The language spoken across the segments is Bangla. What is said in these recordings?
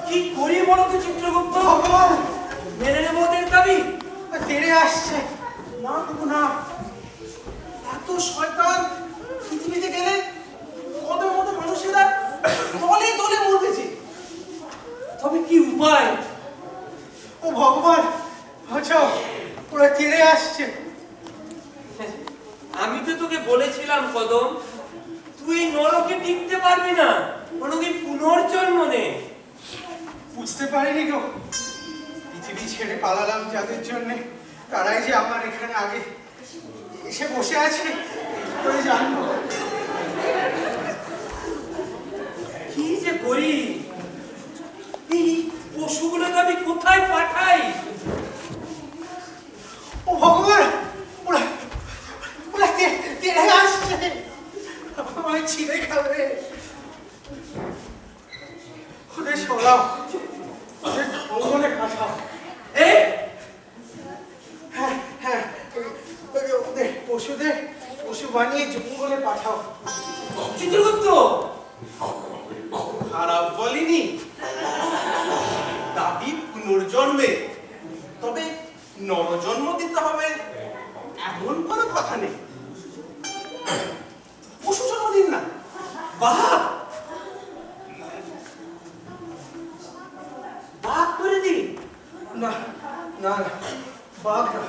কি করি বলো তো চিত্রগুপ্ত? মেনে নেব ওদের দাবি? তেড়ে আসছে। না বাবু না, এত শয়তান পৃথিবীতে গেলে কত মতো মানুষেরা দলে দলে মরবেছে। তবে কি উপায়? ও ভগবান, বাঁচাও, ওরা তেড়ে আসছে। আমি তো তোকে বলেছিলাম কদম, তুই নরকে টিকতে পারবি না, নরকে পুনর্জন্ম নে। বুঝতে পারিনি গো, পৃথিবী ছেড়ে পালালাম যাদের জন্য, তারাই যে আমার এখানে আগে এসে বসে আছে করে জানবো। কি যে করি, এই পশুগুলোকে আমি কোথায় পাঠাই? ও ভগবান, ওরা ওরা তেড়ে আসছে, আমায় ছিঁড়ে খাবে। ওদের সরাও, ওদের জঙ্গলে পাঠাও। এই হ্যাঁ হ্যাঁ, ওদের পশু বানিয়ে জঙ্গলে পাঠাও। চিত্রগুপ্ত, খারাপ বলিনি, দাবি পুনর্জন্মে, তবে নরজন্ম দিতে হবে এমন কোনো কথা নেই। পশু জন্ম দিন না। বাঘ করে দি? না না না, বাঘ না,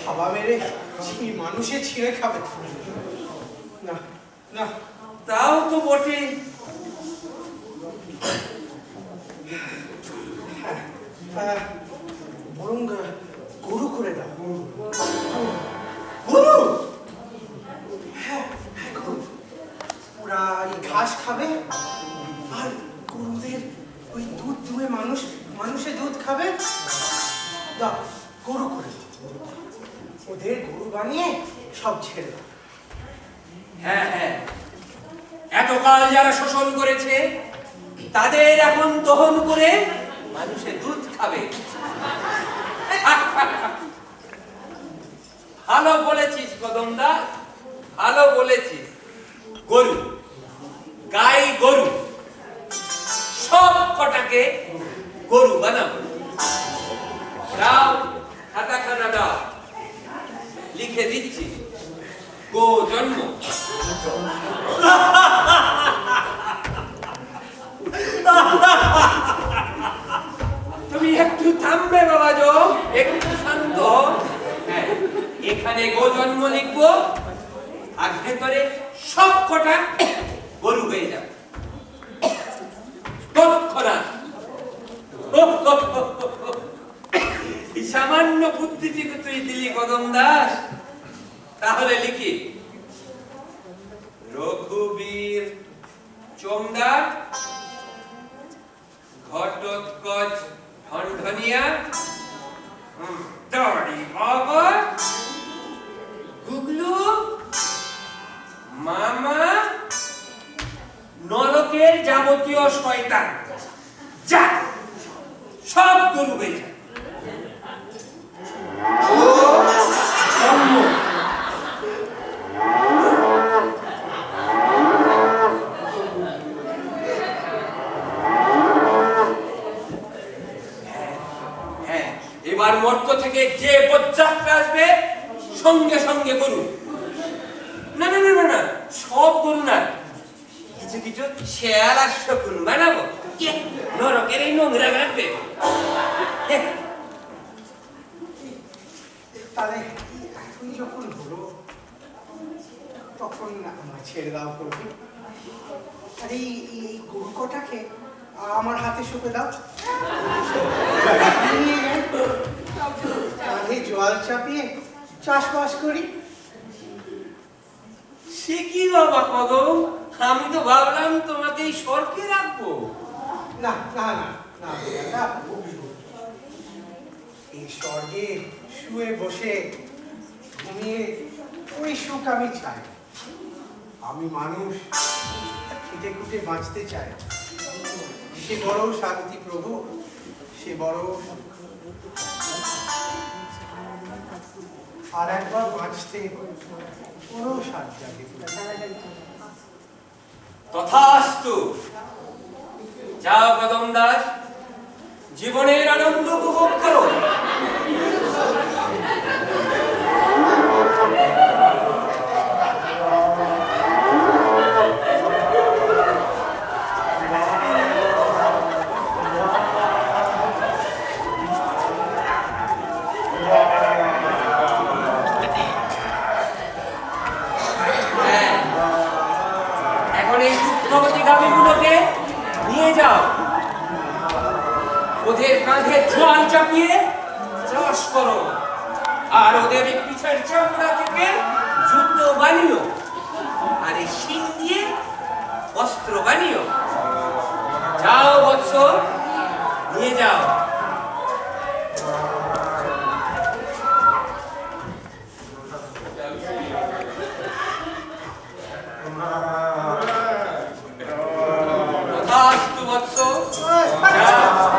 হাওয়া মেরে মানুষে ছিঁড়ে খাবে। না না, তাও তো বটে। বরং গরু করে দাও। গরু? হ্যাঁ হ্যাঁ, গরু। ওরা এই ঘাস খাবে আর গরুদের ওই দুধ দুয়ে মানুষের দুধ খাবে। দাও, গরু করে দাও। ওদের গরু বানিয়ে সব ছেড়ে দাও। হ্যাঁ হ্যাঁ, এতকাল যারা শোষণ করেছে তাদের এখন দহন করে মানুষের দুধ খাবে। ভালো বলেছিস কদমদা, ভালো বলেছিস। গরু, গাই গরু সব কটাকে গরু বানাবো। দাও, খাতাখানা দাও, লিখে দিচ্ছি গো জন্ম। তুমি একটু থামবে বাবাজো, একটু শান্ত হও। হ্যাঁ, এখানে গো জন্ম লিখবো আর ভেতরে সব কটা গরু হয়ে যাবে তৎক্ষণাৎ। এই সামান্য বুদ্ধিটিকে তুই দিলি কদম দাস। তাহলে লিখি রঘুবীর চোমদার, ঘটোৎকচ ঢনঢনিয়া, দাড়ি বাবা, গুগলু মামা, নরকের যাবতীয় শয়তান, যা সব গরু হয়ে যায়। এবার মর্ত থেকে যে বজ্জাত্রা আসবে সঙ্গে সঙ্গে গরু। না না না না না, সব গরু না, কিছু কিছু শেয়াল আর শকুন বানাবো। নরকের এই নোংরা রাখবে। তাহলে এতই যখন হলো তখন আমায় ছেড়ে দাও প্রভু। আর এই গরু কটাকে আমার হাতে সঁপে দাও। কাঁধে জল চাপিয়ে চাষবাস করি। সে কি বাবা কদম, আমি তো ভাবলাম তোমাকে এই সরকে রাখবো। না না না না, দাদা, এই স্বর্গে শুয়ে বসে ঘুমিয়ে ওই সুখ আমি চাই। আমি মানুষ, খেটে খুটে বাঁচতে চাই। সে বড় শান্তি প্রভু, সে বড় সুখ। আর একবার বাঁচতে বড় স্বাদ জাগে। তথাস্তু। যাও কদম দাস, জীবনের আনন্দ উপভোগ করো। হ্যাঁ, এখন এই দুঃখবতী গাভীগুলোকে নিয়ে যাও, ওদের কাঁধে জল চাপিয়ে চাষ করো, আর ওদের এই পিছের চামড়া থেকে জুতো বানিও, আর এই শিং দিয়ে বস্ত্র বানিও। যাও বৎস, নিয়ে যাও। তথাস্তু বৎস, যাও।